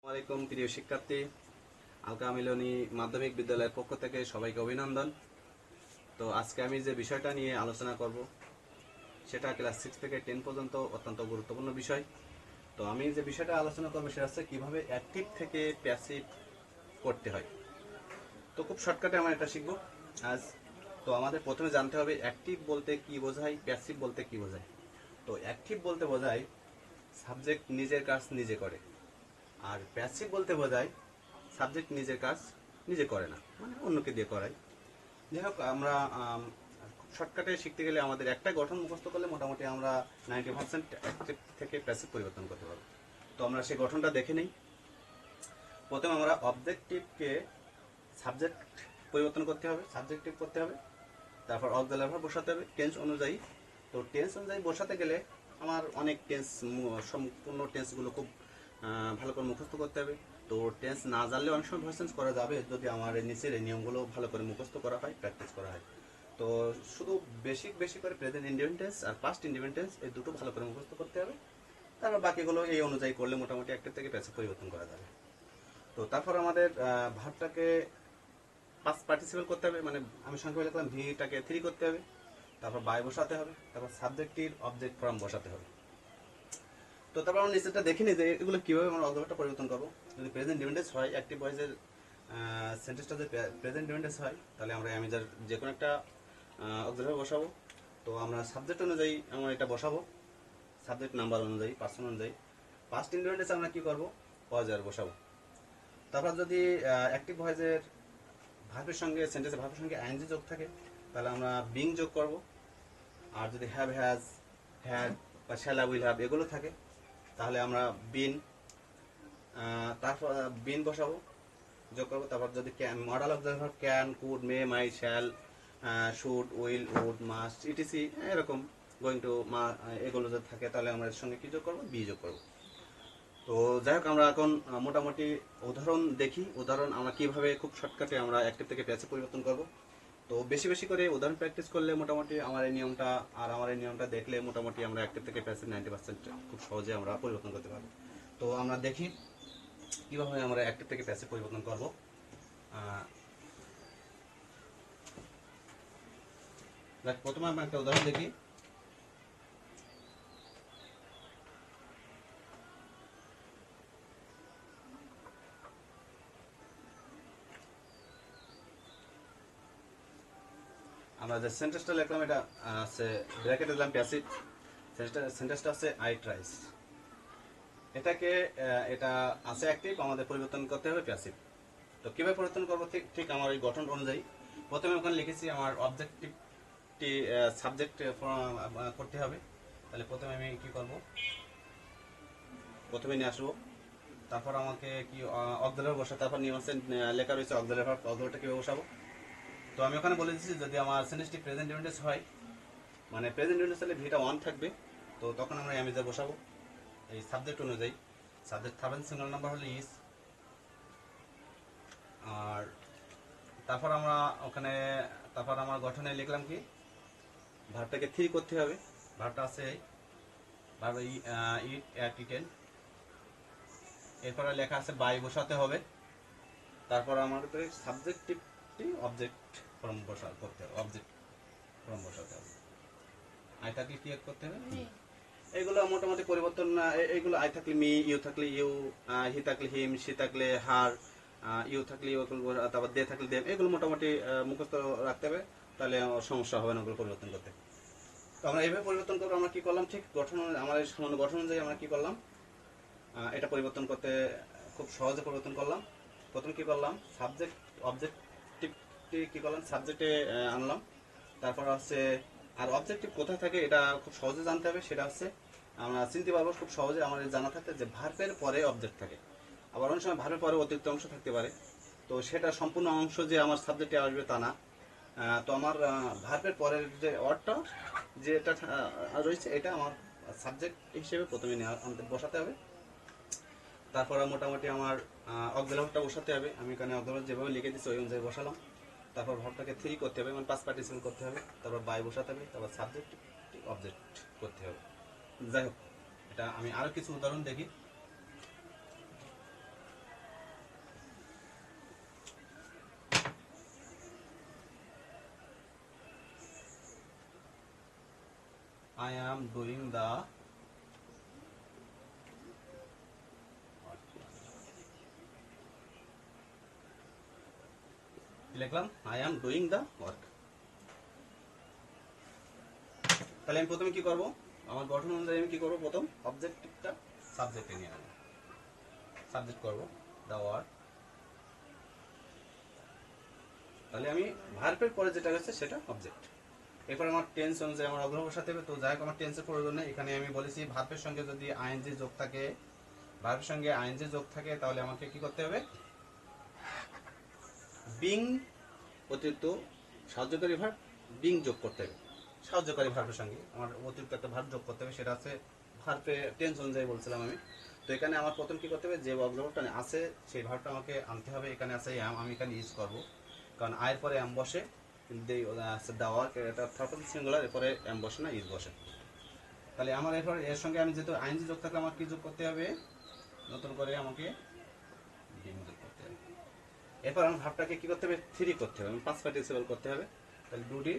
আসসালামাইকুম প্রিয় শিক্ষার্থী, আলকা মিলনী মাধ্যমিক বিদ্যালয়ের পক্ষ থেকে সবাইকে অভিনন্দন। তো আজকে আমি যে বিষয়টা নিয়ে আলোচনা করব সেটা ক্লাস 6 থেকে 10 পর্যন্ত অত্যন্ত গুরুত্বপূর্ণ বিষয়। তো আমি যে বিষয়টা আলোচনা করবো সেটা হচ্ছে কিভাবে অ্যাক্টিভ থেকে প্যাসিভ করতে হয়। তো খুব শর্টকাটে আমরা এটা শিখবো আজ। তো আমাদের প্রথমে জানতে হবে অ্যাক্টিভ বলতে কি বোঝায়, প্যাসিভ বলতে কি বোঝায়। তো অ্যাক্টিভ বলতে বোঝায় সাবজেক্ট নিজের কাজ নিজে করে, আর প্যাসিভ বলতে বোঝায় সাবজেক্ট নিজের কাজ নিজে করে না, মানে অন্যকে দিয়ে করায়। যাই হোক, আমরা শর্টকাটে শিখতে গেলে আমাদের একটা গঠন মুখস্থ করলে মোটামুটি আমরা 90% অ্যাক্টিভ থেকে প্যাসিভ পরিবর্তন করতে পারবো। তো আমরা সেই গঠনটা দেখে নিই। প্রথমে আমরা অবজেক্টিভকে সাবজেক্ট পরিবর্তন করতে হবে, সাবজেক্টিভ করতে হবে, তারপর অক্সিলারি ভার্ব বসাতে হবে টেন্স অনুযায়ী। তো টেন্স অনুযায়ী বসাতে গেলে আমার অনেক টেন্স, সম্পূর্ণ টেন্সগুলো খুব ভালো করে মুখস্থ করতে হবে। তো টেন্স না জানলে অনেক সময় ভয়েস চেঞ্জ করা যাবে যদি আমার নিচের এই নিয়মগুলো ভালো করে মুখস্থ করা হয়, প্র্যাকটিস করা হয়। তো শুধু বেশি করে প্রেজেন্ট ইন্ডিপেন্ডেন্ট টেন্স আর পাস্ট ইন্ডিপেন্ডেন্ট টেন্স এই দুটো ভালো করে মুখস্থ করতে হবে। তারপর বাকিগুলো এই অনুযায়ী করলে মোটামুটি অ্যাক্টিভ থেকে প্যাসিভ পরিবর্তন করা যাবে। তো তারপর আমাদের ভার্বটাকে পাস্ট পার্টিসিপেল করতে হবে, মানে আমি সংক্ষেপে লিখলাম ভিটাকে 3 করতে হবে, তারপর বাই বসাতে হবে, তারপর সাবজেক্টিভ অবজেক্ট ফর্ম বসাতে হবে। তো তারপর আমরা নিচেটা দেখে নিই যে এগুলো কীভাবে আমরা অবজেক্টটা পরিবর্তন করবো। যদি প্রেজেন্ট ডিপেন্ডেন্স হয়, অ্যাক্টিভ ভয়েসের সেন্টেন্সটা যদি প্রেজেন্ট ডিপেন্ডেন্স হয়, তাহলে আমরা আমি যার যে কোনো একটা অবজেক্ট বসাবো। তো আমরা সাবজেক্ট অনুযায়ী আমরা এটা বসাবো, সাবজেক্ট নাম্বার অনুযায়ী, পার্সন অনুযায়ী। পাস্ট ইন্ডিপেন্ডেন্স আমরা কী করবো, পজার বসাবো। তারপর যদি অ্যাক্টিভ ভয়েসের ভার্বের সঙ্গে, সেন্টেন্সের ভার্বের সঙ্গে আইএনজি যোগ থাকে, তাহলে আমরা বিং যোগ করব। আর যদি হ্যাভ, হ্যাজ, হ্যাড বা শ্যালা, উইল হ্যাভ এগুলো থাকে, তাহলে আমরা বিন, তারপর বিন বসাবো, যোগ করবো। তারপর যদি modal of the verb can, could, may, might, shall, should, will, would, must, ETC এরকম, গোয়িং টু, এগুলো যদি থাকে তাহলে আমরা এর সঙ্গে কি যোগ করবো, বি যোগ করবো। তো যাই হোক, আমরা এখন মোটামুটি উদাহরণ দেখি, উদাহরণ আমরা কিভাবে খুব শর্টকাটে আমরা অ্যাক্টিভ থেকে প্যাসিভ পরিবর্তন করব। তো বেশি করে উদাহরণ প্র্যাকটিস করলে মোটামুটি আমার এই নিয়মটা দেখলে মোটামুটি আমরা অ্যাক্টিভ থেকে প্যাসিভ 90% খুব সহজে আমরা পরিবর্তন করতে পারবো। তো আমরা দেখি কিভাবে আমরা অ্যাক্টিভ থেকে প্যাসিভ পরিবর্তন করব। প্রথমে আমরা একটা উদাহরণ দেখি। আমরা যে সেন্টেন্সটা লিখলাম এটা আছে ব্র্যাকেটে দিলাম প্যাসিভ, সেন্টেন্সটা আছে আই ট্রাইস। এটাকে এটা আছে অ্যাক্টিভ, আমাদের পরিবর্তন করতে হবে প্যাসিভ। তো কীভাবে পরিবর্তন করবো, ঠিক আমার এই গঠন অনুযায়ী। প্রথমে ওখানে লিখেছি আমার অবজেক্টিভটি সাবজেক্ট করতে হবে। তাহলে প্রথমে আমি কি করব, প্রথমে নিয়ে আসবো, তারপর আমাকে কি অক্সিলারি বসা, তারপর নিয়ে আসছে লেখা রয়েছে অক্সিলারি ভার্ব, অক্সিলারিটা কীভাবে বসাবো। তো আমি ওখানে বলে দিচ্ছি যদি আমার সেন্টেন্সটি প্রেজেন্ট ইন্ডিপেন্ডেন্স হয়, মানে প্রেজেন্ট ইন্ডিপেন্ডেন্স হলে ভিটা 1 থাকবে, তো তখন আমরা এমএজে বসাবো এই সাবজেক্ট অনুযায়ী। সাবজেক্ট থাকবেন সিঙ্গল নাম্বার হলে ইজ। আর তারপর আমরা ওখানে, তারপর আমার গঠনে লিখলাম কি, ভার্বটাকে 3 করতে হবে। ভার্বটা আছে ভার্ব ইট, অ্যাট, ইটেন। এরপরে লেখা আছে বাই বসাতে হবে। তারপর আমাদের সাবজেক্টিভটি অবজেক্ট ফর্ম করতে হবে, অবজেক্ট ফর্ম বসাতে হবে। আই থাকলে কি করতে হবে, এগুলো মোটামুটি পরিবর্তন। এইগুলো আই থাকলে মি, ইউ থাকলে ইউ, হি থাকলে হিম, সি থাকলে হার, ইউ থাকলে ইউ, তারপর দে থাকলে দেম, এগুলো মোটামুটি মুখস্থ রাখতে হবে, তাহলে সমস্যা হবে না ওগুলো পরিবর্তন করতে। তো আমরা এইভাবে পরিবর্তন করবো। আমরা কি করলাম, ঠিক গঠন আমার সামান্য গঠন অনুযায়ী আমরা কি করলাম, এটা পরিবর্তন করতে খুব সহজে পরিবর্তন করলাম। প্রথম কি করলাম, সাবজেক্ট অবজেক্টিভটি কি করলাম, সাবজেক্টে আনলাম। তারপর হচ্ছে, আর অবজেক্টিভ কোথায় থাকে এটা খুব সহজে জানতে হবে। সেটা হচ্ছে আমরা চিনতে পারবো খুব সহজে, আমাদের জানা থাকতে যে ভার্বের পরে অবজেক্ট থাকে, আবার অনেক সময় ভার্বের পরে অতিরিক্ত অংশ থাকতে পারে। তো সেটা সম্পূর্ণ অংশ যে আমার সাবজেক্টে আসবে তা না। তো আমার ভার্বের পরের যে ওয়ার্ডটা যেটা রয়েছে এটা আমার সাবজেক্ট হিসেবে প্রথমে বসাতে হবে। তারপর মোটামুটি আমার অক্সিলারিটা বসাতে হবে। আমি এখানে অক্সিলারি যেভাবে লিখে দিচ্ছি ওই অনুযায়ী বসালাম। তারপর ভার্বটাকে 3 করতে হবে, মানে পাস্ট পার্টিসিপেল করতে হবে। তারপর বাই বসাতে হবে, তারপর সাবজেক্ট অবজেক্ট করতে হবে। যাই হোক, এটা আমি আরও কিছু উদাহরণ দেখি। I am doing the লিখলাম I am doing the work। তাহলে আমি প্রথমে কি করব, আমার গঠন অনুযায়ী আমি কি করব, প্রথম অবজেক্টটা সাবজেক্টে নিয়ে আনবো, সাবজেক্ট করব the work। তাহলে আমি ভার্বের পরে যেটা আছে সেটা অবজেক্ট। এরপর আমার টেন্স অনুযায়ী আমার অগ্রহ বসাতে হবে। তো যাই হোক, আমার টেন্সের প্রয়োজন নেই, এখানে আমি বলেছি ভার্বের সঙ্গে যদি আইএনজি যোগ থাকে, ভার্বের সঙ্গে আইএনজি যোগ থাকে, তাহলে আমাকে কি করতে হবে, বিং অতিরিক্ত সাহায্যকারী ভার্ব বিং যোগ করতে হবে। সাহায্যকারী ভার্বের সঙ্গে আমার অতিরিক্ত একটা ভার্ব যোগ করতে হবে, সেটা আছে ভার্বে টেন্স অনুযায়ী বলছিলাম আমি। তো এখানে আমার প্রথম কি করতে হবে, যে অগ্রহটা আছে সেই ভার্বটা আমাকে আনতে হবে। এখানে আছে অ্যাম, আমি এখানে ইউজ করব, কারণ আয়ের পরে অ্যাম বসে, দেওয়ার এটা থার্ড পারসন সিঙ্গুলার, এরপরে অ্যাম বসে না, ইউজ বসে। তাহলে আমার এরপর এর সঙ্গে আমি যেহেতু আইএনজি যোগ থাকলে আমার কি যোগ করতে হবে, নতুন করে আমাকে বিং যোগ করতে হবে। এরপর আমার ভাবটাকে কি করতে হবে, থ্রি করতে হবে, পাঁচ পার্টিসিপল করতে হবে। তাহলে ডুডি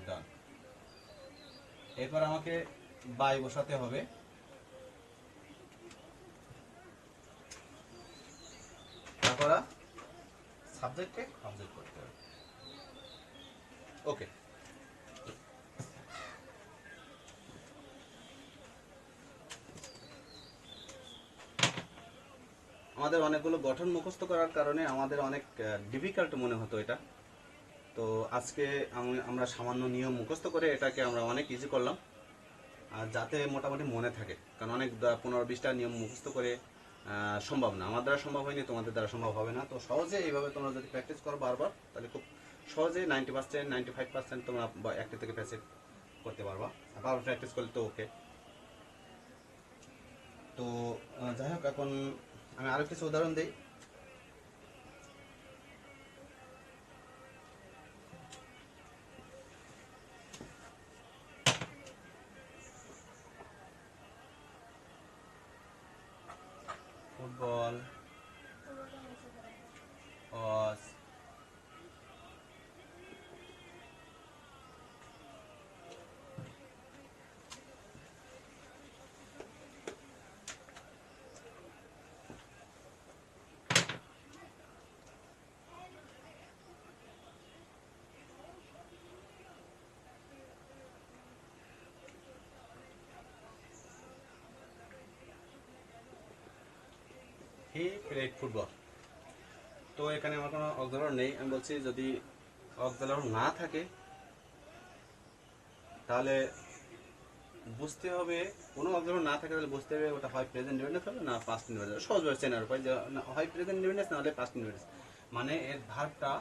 ডান। এরপর আমাকে বাই বসাতে হবে, তারপর সাবজেক্টে অবজেক্ট করতে হবে। ওকে, আমাদের অনেকগুলো গঠন মুখস্থ করার কারণে আমাদের অনেক ডিফিকাল্ট মনে হতো এটা। তো আজকে আমরা সামান্য নিয়ম মুখস্থ করে এটাকে আমরা অনেক ইজি করলাম, আর যাতে মোটামুটি মনে থাকে, কারণ অনেক 15-20টা নিয়ম মুখস্থ করে সম্ভব না, আমার দ্বারা সম্ভব হয়নি, তোমাদের দ্বারা সম্ভব হবে না। তো সহজে এইভাবে তোমরা যদি প্র্যাকটিস করো বারবার, তাহলে খুব সহজে 90%, 95% তোমরা একটা থেকে প্র্যাকটিস করতে পারবা। বারবার প্র্যাকটিস করলে তো ওকে। তো যাই হোক, এখন আমি আরো কিছু উদাহরণ দিই। Football was he played football। তো এখানে আমার কোনো অক্সিলারি নেই, আমি বলছি যদি অক্সিলারি না থাকে তাহলে বুঝতে হবে, কোনো অক্সিলারি না থাকে তাহলে বুঝতে হবে ওটা হয় প্রেজেন্ট ইনডিফিনিট হবে না পাস্ট ইনডিফিনিট। সহজভাবে চেনার উপায় যে হয় প্রেজেন্ট ইনডিফিনিট না হলে পাস্ট ইনডিফিনিট, মানে এর ভার্বটা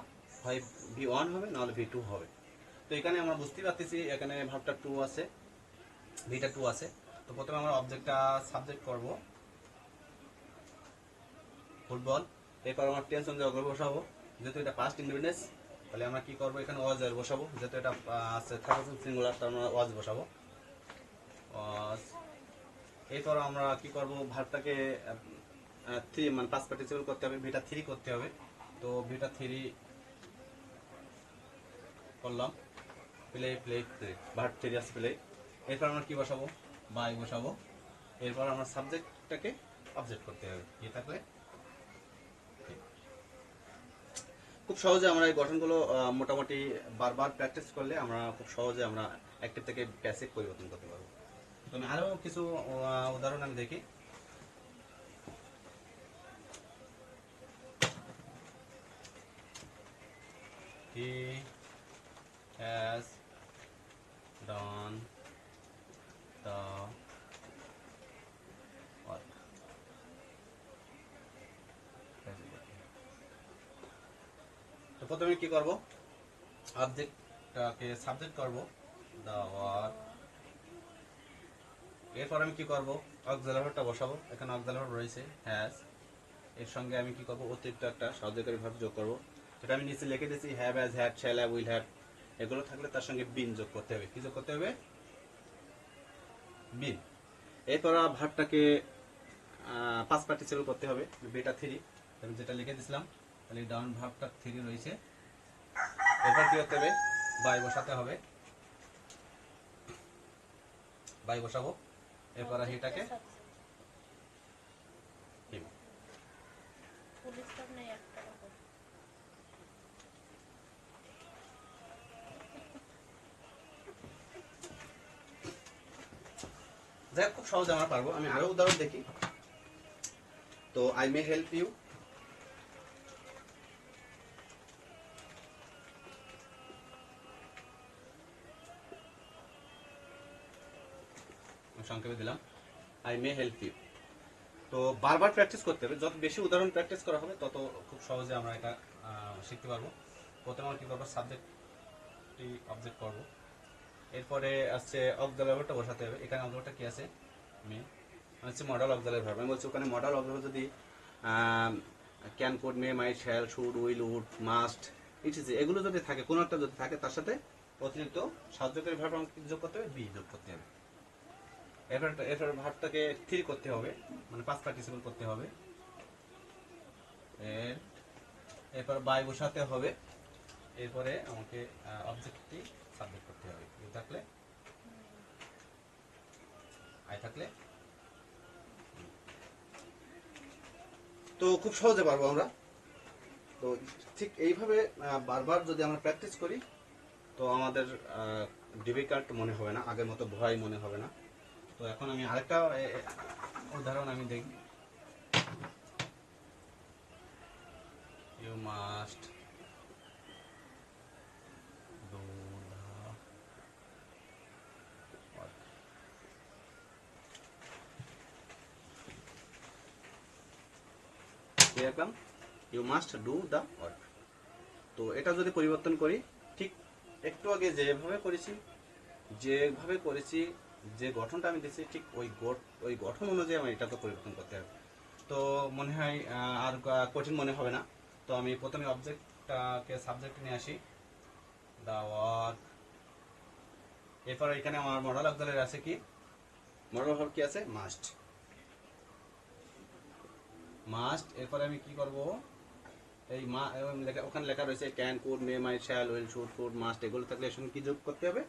হয় V1 হবে না হলে V2 হবে। তো এখানে আমরা বুঝতেই পারতেছি এখানে ভার্বটা 2 আছে, ভিটা 2 আছে। তো প্রথমে আমরা অবজেক্টটা সাবজেক্ট করব ফুটবল। এরপর আমার টেন্স অনুযায়ী অগ্রহ বসাবো, যেহেতু এটা পাস্ট ইনডিফিনিট তাহলে আমরা কি করব, এখানে ওয়াজ এর বসাবো, যেহেতু এটা আছে থার্ড পারসন সিঙ্গুলার তার আমরা ওয়াজ বসাবো, ওয়াজ। এরপর আমরা কি করব, ভার্বটাকে থ্রি মানে পাঁচ পার্টিসিপল করতে হবে, ভিটা 3 করতে হবে। তো ভিটা 3 করলাম, প্লে প্লে প্লে, ভার্ব 3 আছে প্লে। এরপর আমরা কি বসাবো, বাই বসাবো। এরপর আমরা সাবজেক্টটাকে অবজেক্ট করতে হবে, কি থাকলে। খুব সহজে আমরা এই গঠনগুলো মোটামুটি বারবার প্র্যাকটিস করলে আমরা খুব সহজে আমরা অ্যাক্টিভ থেকে প্যাসিভ পরিবর্তন করতে পারবো। তো আমি আরো কিছু উদাহরণ আমি দেখি। He has done the work। তো প্রথমে কি করব, অবজেক্টটাকে সাবজেক্ট করব the work। এরপর আমি কি করব, অক্সিলারিটা বসাবো, এখানে অক্সিলারি রয়েছে হ্যাজ, এর সঙ্গে আমি কি করব, অতিরিক্ত একটা সাহায্যকারী ভার্ব যোগ করব। এটা আমি নিচে লিখে দিয়েছি, have, has, had, shall have, will have. এগুলো থাকলে তার সঙ্গে বিন যোগ করতে হবে, কি যোগ করতে হবে, বিন। এরপর ভার্বটাকে পাঁচ পার্টিসিপল করতে হবে, বিটা 3 আমি যেটা লিখে দিয়েছিলাম, তাহলে ডাউন ভার্বটা 3 রয়েছে। এরপর কি করতে হবে, বাই বসাতে হবে। বাই বসাবো, এরপর হিটাকে হিম। যাই হোক, খুব সহজে আমরা পারবো। আমি আরো উদাহরণ দেখি। তো আই মে হেল্প ইউ, সংক্ষেপে দিলাম আই মে হেল্প ইউ। তো বারবার প্র্যাকটিস করতে হবে, যত বেশি উদাহরণ প্র্যাকটিস করা হবে তত খুব সহজে আমরা এটা শিখতে পারবো। প্রথমে আমরা কি করবো, সাবজেক্টটি অবজেক্ট করবো, এরপরে আসছে অক্সিলারি ভার্বটা বসাতে হবে। এখানে অক্সিলারিটা কি আছে, মে, হচ্ছে মডেল অক্সিলারি ভার্ব। আমি বলছি ওখানে মডেল অক্সিলারি যদি can, could, may, might, shall, should, will, would, must, ETC এগুলো যদি থাকে, কোনো একটা যদি থাকে, তার সাথে অতিরিক্ত সাহায্যকারী ভার্ব আমাকে যোগ করতে হবে, বি যোগ করতে হবে। এরপর ভার্বটাকে থ্রি করতে হবে, মানে পাঁচ পার্টিসিপল করতে হবে। এরপর বাই বসাতে হবে, এরপরে আমাকে অবজেক্টটি সাবজেক্ট করতে হবে। ইউ থাকলে আই থাকলে। তো খুব সহজে পারবো আমরা। তো ঠিক এইভাবে বারবার যদি আমরা প্র্যাকটিস করি তো আমাদের ডিফিকাল্ট মনে হবে না, আগের মতো ভয় মনে হবে না। তো এখন আমি আরেকটা উদাহরণ আমি দেখি। You must do the work. You must do the work. তো এটা যদি পরিবর্তন করি, ঠিক একটু আগে যেভাবে করেছি, যে গঠনটা আমি দিচ্ছি, ঠিক ওই গঠন অনুযায়ী আমার এটাকে পরিবর্তন করতে হবে। তো মনে হয় আর কঠিন মনে হবে না। তো আমি প্রথমে অবজেক্টটাকে সাবজেক্ট নিয়ে আসি, দা ওয়ার্ক। এরপর এখানে আমার মডেল অক্সিলারি আছে কি, মডেল ভার্ব কি আছে, মাস্ট। এরপরে আমি কি করব, এই ওখানে লেখা রয়েছে can, could, may, might, shall, will, should, could, must, এগুলো থাকলে এর সঙ্গে কি যোগ করতে হবে,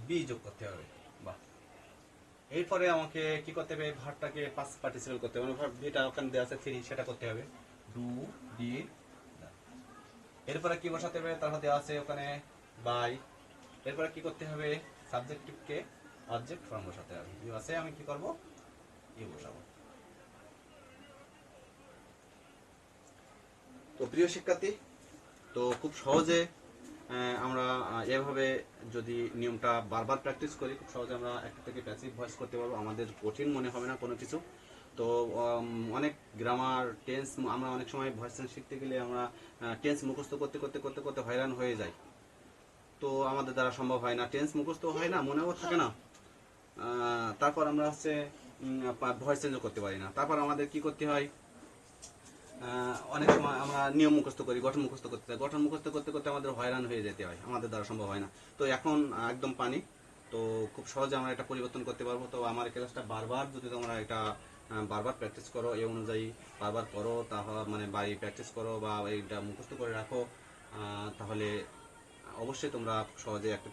বি যোগ করতে হবে। বাহ। এরপরে আমাকে কি করতে হবে, ভার্বটাকে পাস্ট পার্টিসিপল করতে হবে, ভার্ব যেটা ওখানে দেওয়া আছে থ্রি, সেটা করতে হবে, ডু, ডিড। এরপরে কি বসাতে হবে, তারপর দেওয়া আছে ওখানে বাই। এরপরে কি করতে হবে, সাবজেক্টিভকে অবজেক্ট ফর্ম বসাতে হবে, ইউ আছে, আমি কি করব, ইউ বসাবো। তো প্রিয় শিক্ষার্থী, তো খুব সহজে আমরা এভাবে যদি নিয়মটা বারবার প্র্যাকটিস করি, খুব সহজে আমরা একটা থেকে প্যাসিভ ভয়েস করতে পারবো। আমাদের কঠিন মনে হবে না কোনো কিছু। তো অনেক গ্রামার, টেন্স, আমরা অনেক সময় ভয়েস চেঞ্জ শিখতে গেলে আমরা টেন্স মুখস্থ করতে করতে করতে করতে হয়রান হয়ে যাই। তো আমাদের দ্বারা সম্ভব হয় না, টেন্স মুখস্থ হয় না, মনেও থাকে না। তারপর আমরা হচ্ছে ভয়েস চেঞ্জও করতে পারি না। তারপর আমাদের কি করতে হয়, অনেক সময় আমরা নিয়ম মুখস্থ করি, গঠন মুখস্থ করতে চাই, গঠন মুখস্থ করতে করতে আমাদের হয়রান হয়ে যেতে হয়, আমাদের দ্বারা সম্ভব হয় না। তো এখন একদম পানি। তো খুব সহজে আমরা এটা পরিবর্তন করতে পারবো। তো আমার ক্লাসটা বারবার যদি তোমরা এটা বারবার প্র্যাকটিস করো, এই অনুযায়ী বারবার করো, তাহলে মানে বাড়ি প্র্যাকটিস করো বা এইটা মুখস্থ করে রাখো, তাহলে অবশ্যই তোমরা খুব সহজে একটা